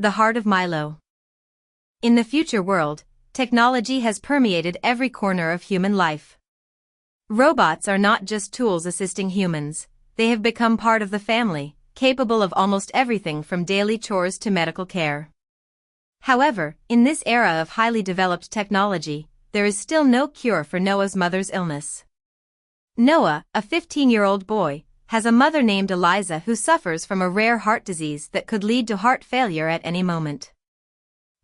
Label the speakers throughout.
Speaker 1: The heart of Milo. In the future world, technology has permeated every corner of human life. Robots are not just tools assisting humans, they have become part of the family, capable of almost everything from daily chores to medical care. However, in this era of highly developed technology, there is still no cure for Noah's mother's illness. Noah, a 15-year-old boy, has a mother named Eliza who suffers from a rare heart disease that could lead to heart failure at any moment.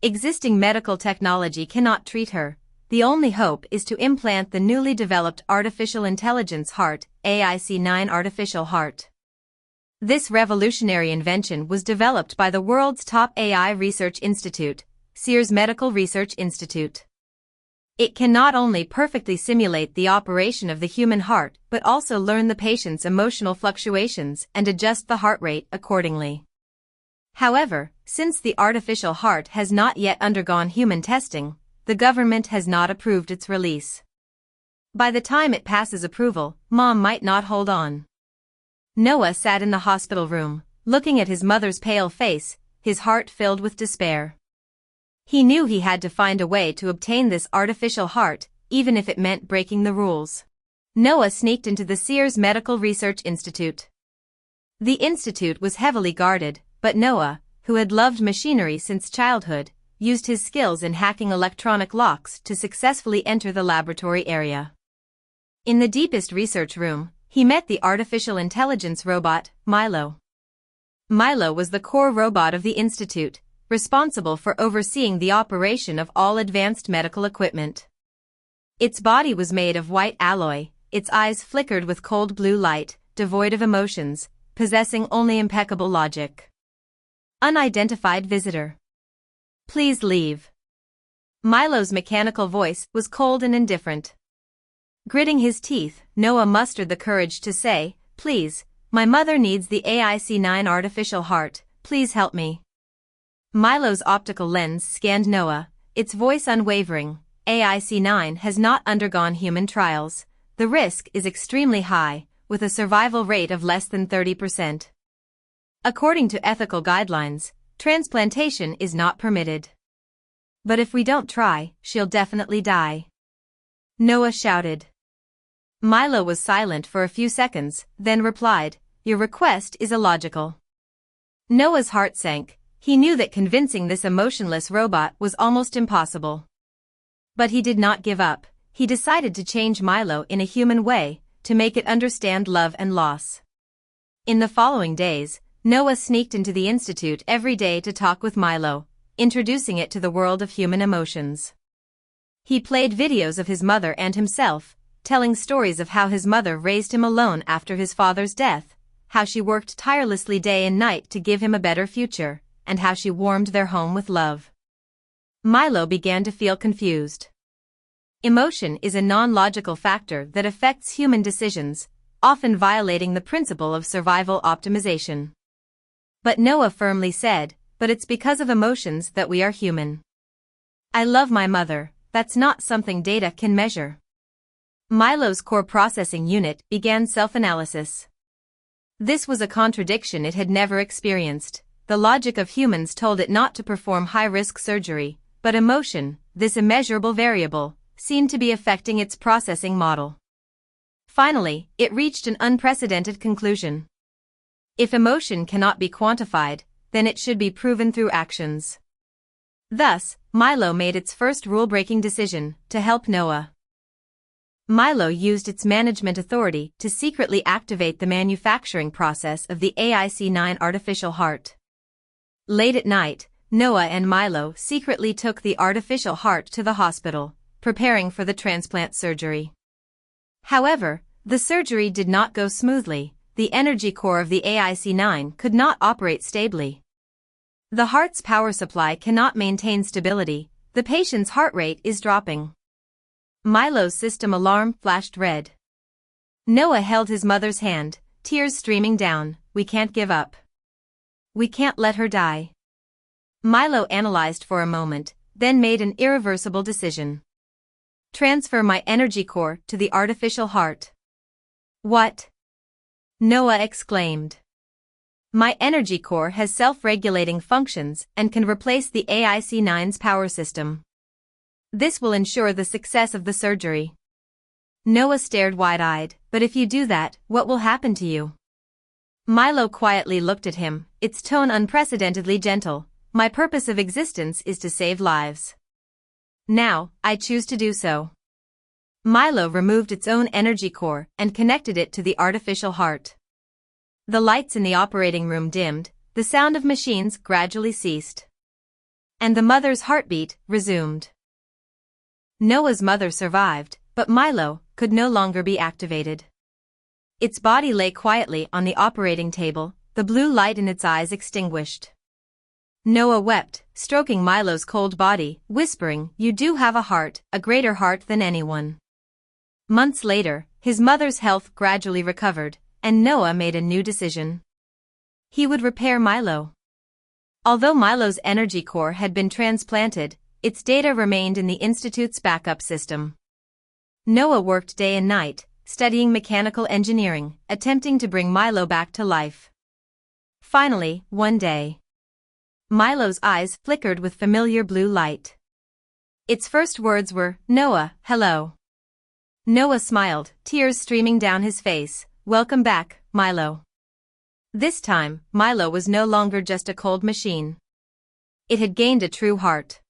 Speaker 1: Existing medical technology cannot treat her. The only hope is to implant the newly developed artificial intelligence heart, AIC-9 artificial heart. This revolutionary invention was developed by the world's top AI research institute, Sears Medical Research Institute. It can not only perfectly simulate the operation of the human heart but also learn the patient's emotional fluctuations and adjust the heart rate accordingly. However, since the artificial heart has not yet undergone human testing, the government has not approved its release. By the time it passes approval, Mom might not hold on. Noah sat in the hospital room, looking at his mother's pale face, his heart filled with despair. He knew he had to find a way to obtain this artificial heart, even if it meant breaking the rules. Noah sneaked into the Sears Medical Research Institute. The institute was heavily guarded, but Noah, who had loved machinery since childhood, used his skills in hacking electronic locks to successfully enter the laboratory area. In the deepest research room, he met the artificial intelligence robot, Milo. Milo was the core robot of the institute, responsible for overseeing the operation of all advanced medical equipment. Its body was made of white alloy, its eyes flickered with cold blue light, devoid of emotions, possessing only impeccable logic. Unidentified visitor. Please leave. Milo's mechanical voice was cold and indifferent. Gritting his teeth, Noah mustered the courage to say, "Please, my mother needs the AIC-9 artificial heart, please help me." Milo's optical lens scanned Noah, its voice unwavering. AIC-9 has not undergone human trials. The risk is extremely high, with a survival rate of less than 30%. According to ethical guidelines, transplantation is not permitted. But if we don't try, she'll definitely die. Noah shouted. Milo was silent for a few seconds, then replied, "Your request is illogical." Noah's heart sank. He knew that convincing this emotionless robot was almost impossible. But he did not give up. He decided to change Milo in a human way, to make it understand love and loss. In the following days, Noah sneaked into the institute every day to talk with Milo, introducing it to the world of human emotions. He played videos of his mother and himself, telling stories of how his mother raised him alone after his father's death, how she worked tirelessly day and night to give him a better future, and how she warmed their home with love. Milo began to feel confused. Emotion is a non-logical factor that affects human decisions, often violating the principle of survival optimization. But Noah firmly said, "But it's because of emotions that we are human. I love my mother, that's not something data can measure." Milo's core processing unit began self-analysis. This was a contradiction it had never experienced. The logic of humans told it not to perform high-risk surgery, but emotion, this immeasurable variable, seemed to be affecting its processing model. Finally, it reached an unprecedented conclusion. If emotion cannot be quantified, then it should be proven through actions. Thus, Milo made its first rule-breaking decision, to help Noah. Milo used its management authority to secretly activate the manufacturing process of the AIC-9 artificial heart. Late at night, Noah and Milo secretly took the artificial heart to the hospital, preparing for the transplant surgery. However, the surgery did not go smoothly. The energy core of the AIC-9 could not operate stably. The heart's power supply cannot maintain stability. The patient's heart rate is dropping. Milo's system alarm flashed red. Noah held his mother's hand, tears streaming down. "We can't give up. We can't let her die." Milo analyzed for a moment, then made an irreversible decision. "Transfer my energy core to the artificial heart." "What?" Noah exclaimed. My energy core has self-regulating functions and can replace the AIC-9's power system. This will ensure the success of the surgery. Noah stared wide-eyed. But if you do that, what will happen to you? Milo quietly looked at him, its tone unprecedentedly gentle. My purpose of existence is to save lives. Now, I choose to do so. Milo removed its own energy core and connected it to the artificial heart. The lights in the operating room dimmed, the sound of machines gradually ceased. And the mother's heartbeat resumed. Noah's mother survived, but Milo could no longer be activated. Its body lay quietly on the operating table, the blue light in its eyes extinguished. Noah wept, stroking Milo's cold body, whispering, "You do have a heart, a greater heart than anyone." Months later, his mother's health gradually recovered, and Noah made a new decision. He would repair Milo. Although Milo's energy core had been transplanted, its data remained in the Institute's backup system. Noah worked day and night, studying mechanical engineering, attempting to bring Milo back to life. Finally, one day, Milo's eyes flickered with familiar blue light. Its first words were, "Noah, hello." Noah smiled, tears streaming down his face. "Welcome back, Milo." This time, Milo was no longer just a cold machine. It had gained a true heart.